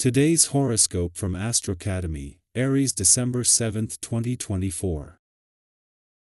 Today's horoscope from Astrocademy, Aries, December 7, 2024.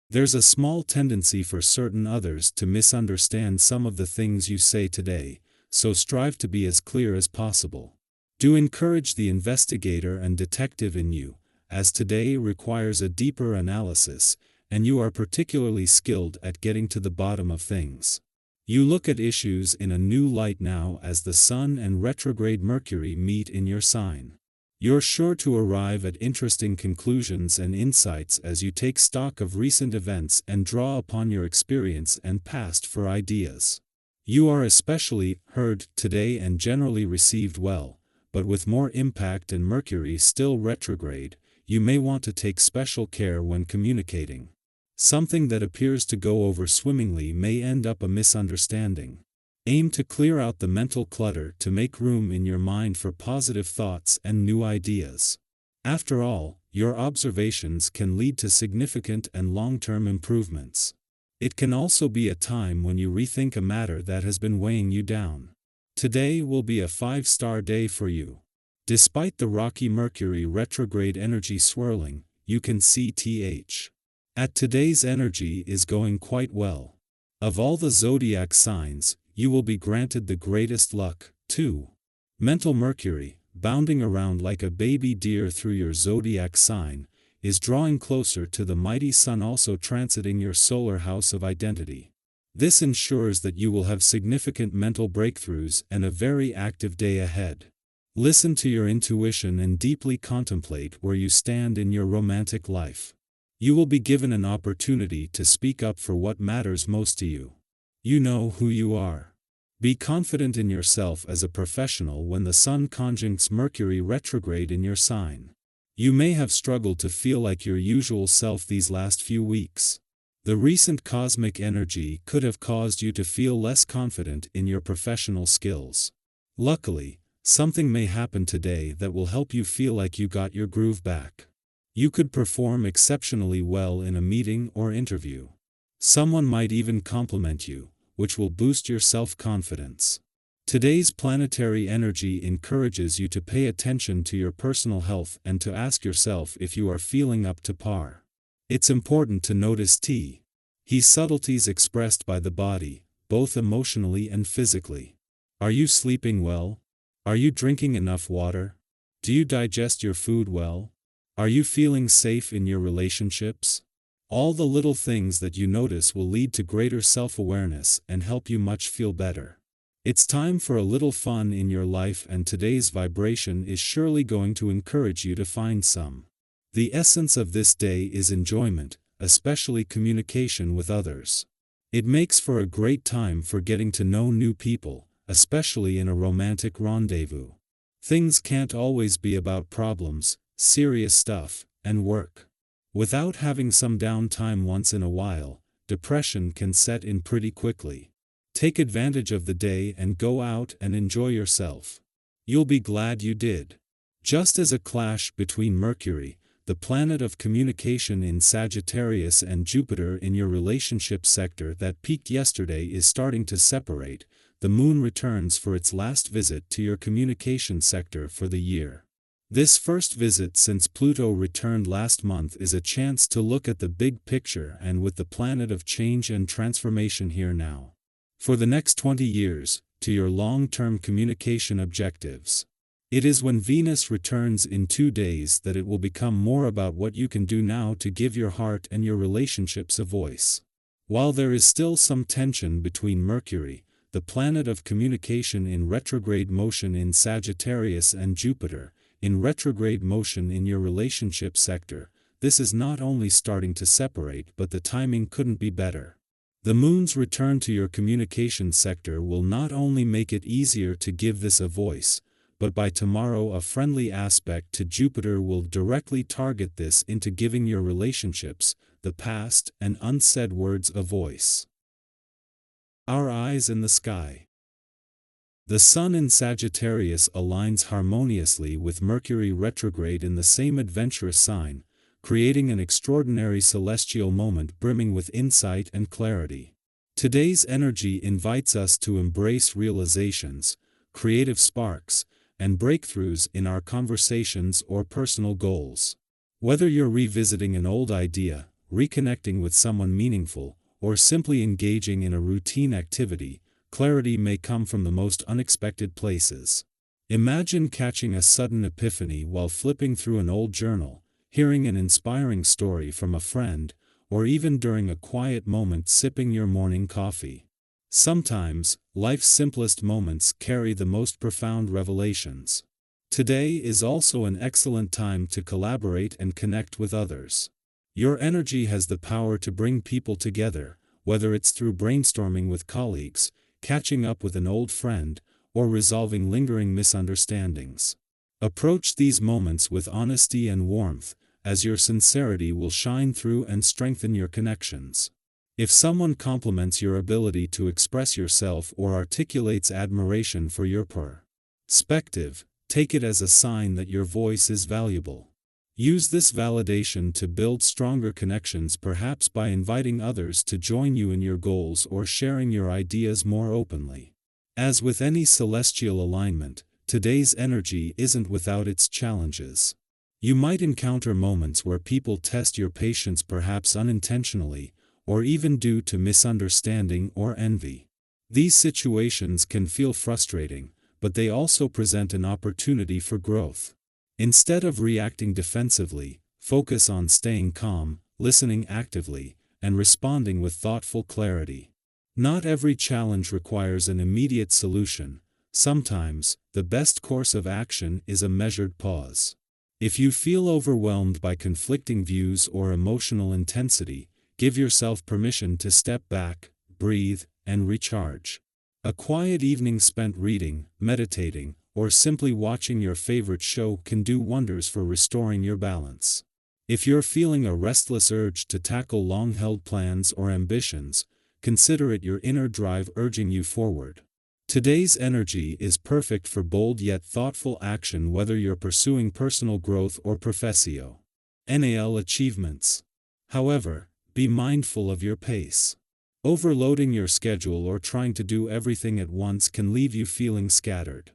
There's a small tendency for certain others to misunderstand some of the things you say today, so strive to be as clear as possible. Do encourage the investigator and detective in you, as today requires a deeper analysis, and you are particularly skilled at getting to the bottom of things. You look at issues in a new light now as the Sun and retrograde Mercury meet in your sign. You're sure to arrive at interesting conclusions and insights as you take stock of recent events and draw upon your experience and past for ideas. You are especially heard today and generally received well, but with more impact and Mercury still retrograde, you may want to take special care when communicating. Something that appears to go over swimmingly may end up a misunderstanding. Aim to clear out the mental clutter to make room in your mind for positive thoughts and new ideas. After all, your observations can lead to significant and long-term improvements. It can also be a time when you rethink a matter that has been weighing you down. Today will be a 5-star day for you. Despite the rocky Mercury retrograde energy swirling, you can see at today's energy is going quite well. Of all the zodiac signs, you will be granted the greatest luck, too. Mental Mercury, bounding around like a baby deer through your zodiac sign, is drawing closer to the mighty Sun, also transiting your solar house of identity. This ensures that you will have significant mental breakthroughs and a very active day ahead. Listen to your intuition and deeply contemplate where you stand in your romantic life. You will be given an opportunity to speak up for what matters most to you. You know who you are. Be confident in yourself as a professional when the Sun conjuncts Mercury retrograde in your sign. You may have struggled to feel like your usual self these last few weeks. The recent cosmic energy could have caused you to feel less confident in your professional skills. Luckily, something may happen today that will help you feel like you got your groove back. You could perform exceptionally well in a meeting or interview. Someone might even compliment you, which will boost your self-confidence. Today's planetary energy encourages you to pay attention to your personal health and to ask yourself if you are feeling up to par. It's important to notice subtleties expressed by the body, both emotionally and physically. Are you sleeping well? Are you drinking enough water? Do you digest your food well? Are you feeling safe in your relationships? All the little things that you notice will lead to greater self-awareness and help you feel better. It's time for a little fun in your life, and today's vibration is surely going to encourage you to find some. The essence of this day is enjoyment, especially communication with others. It makes for a great time for getting to know new people, especially in a romantic rendezvous. Things can't always be about problems, serious stuff, and work. Without having some downtime once in a while, depression can set in pretty quickly. Take advantage of the day and go out and enjoy yourself. You'll be glad you did. Just as a clash between Mercury, the planet of communication in Sagittarius, and Jupiter in your relationship sector that peaked yesterday is starting to separate, the Moon returns for its last visit to your communication sector for the year. This first visit since Pluto returned last month is a chance to look at the big picture and with the planet of change and transformation here now. For the next 20 years, to your long-term communication objectives. It is when Venus returns in 2 days that it will become more about what you can do now to give your heart and your relationships a voice. While there is still some tension between Mercury, the planet of communication in retrograde motion in Sagittarius, and Jupiter, in retrograde motion in your relationship sector, this is not only starting to separate, but the timing couldn't be better. The Moon's return to your communication sector will not only make it easier to give this a voice, but by tomorrow a friendly aspect to Jupiter will directly target this into giving your relationships, the past, and unsaid words a voice. Our eyes in the sky. The Sun in Sagittarius aligns harmoniously with Mercury retrograde in the same adventurous sign, creating an extraordinary celestial moment brimming with insight and clarity. Today's energy invites us to embrace realizations, creative sparks, and breakthroughs in our conversations or personal goals. Whether you're revisiting an old idea, reconnecting with someone meaningful, or simply engaging in a routine activity, clarity may come from the most unexpected places. Imagine catching a sudden epiphany while flipping through an old journal, hearing an inspiring story from a friend, or even during a quiet moment sipping your morning coffee. Sometimes, life's simplest moments carry the most profound revelations. Today is also an excellent time to collaborate and connect with others. Your energy has the power to bring people together, whether it's through brainstorming with colleagues, catching up with an old friend, or resolving lingering misunderstandings. Approach these moments with honesty and warmth, as your sincerity will shine through and strengthen your connections. If someone compliments your ability to express yourself or articulates admiration for your perspective, take it as a sign that your voice is valuable. Use this validation to build stronger connections, perhaps by inviting others to join you in your goals or sharing your ideas more openly. As with any celestial alignment, today's energy isn't without its challenges. You might encounter moments where people test your patience, perhaps unintentionally, or even due to misunderstanding or envy. These situations can feel frustrating, but they also present an opportunity for growth. Instead of reacting defensively, focus on staying calm, listening actively, and responding with thoughtful clarity. Not every challenge requires an immediate solution. Sometimes, the best course of action is a measured pause. If you feel overwhelmed by conflicting views or emotional intensity, give yourself permission to step back, breathe, and recharge. A quiet evening spent reading, meditating, or simply watching your favorite show can do wonders for restoring your balance. If you're feeling a restless urge to tackle long-held plans or ambitions, consider it your inner drive urging you forward. Today's energy is perfect for bold yet thoughtful action, whether you're pursuing personal growth or professional achievements. However, be mindful of your pace. Overloading your schedule or trying to do everything at once can leave you feeling scattered.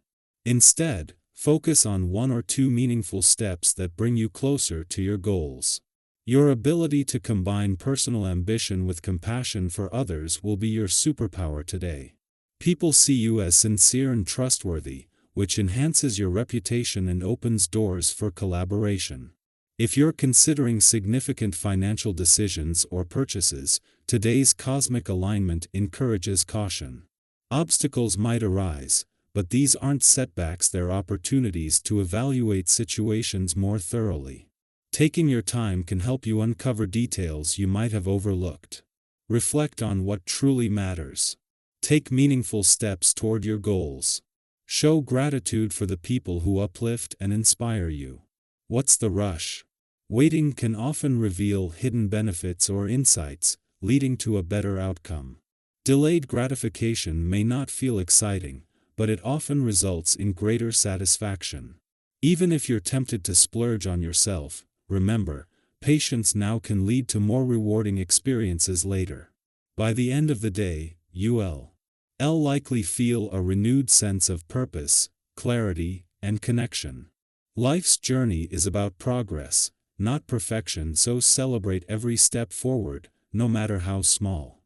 Instead, focus on one or two meaningful steps that bring you closer to your goals. Your ability to combine personal ambition with compassion for others will be your superpower today. People see you as sincere and trustworthy, which enhances your reputation and opens doors for collaboration. If you're considering significant financial decisions or purchases, today's cosmic alignment encourages caution. Obstacles might arise, but these aren't setbacks, they're opportunities to evaluate situations more thoroughly. Taking your time can help you uncover details you might have overlooked. Reflect on what truly matters. Take meaningful steps toward your goals. Show gratitude for the people who uplift and inspire you. What's the rush? Waiting can often reveal hidden benefits or insights, leading to a better outcome. Delayed gratification may not feel exciting, but it often results in greater satisfaction. Even if you're tempted to splurge on yourself, remember, patience now can lead to more rewarding experiences later. By the end of the day, you'll likely feel a renewed sense of purpose, clarity, and connection. Life's journey is about progress, not perfection, so celebrate every step forward, no matter how small.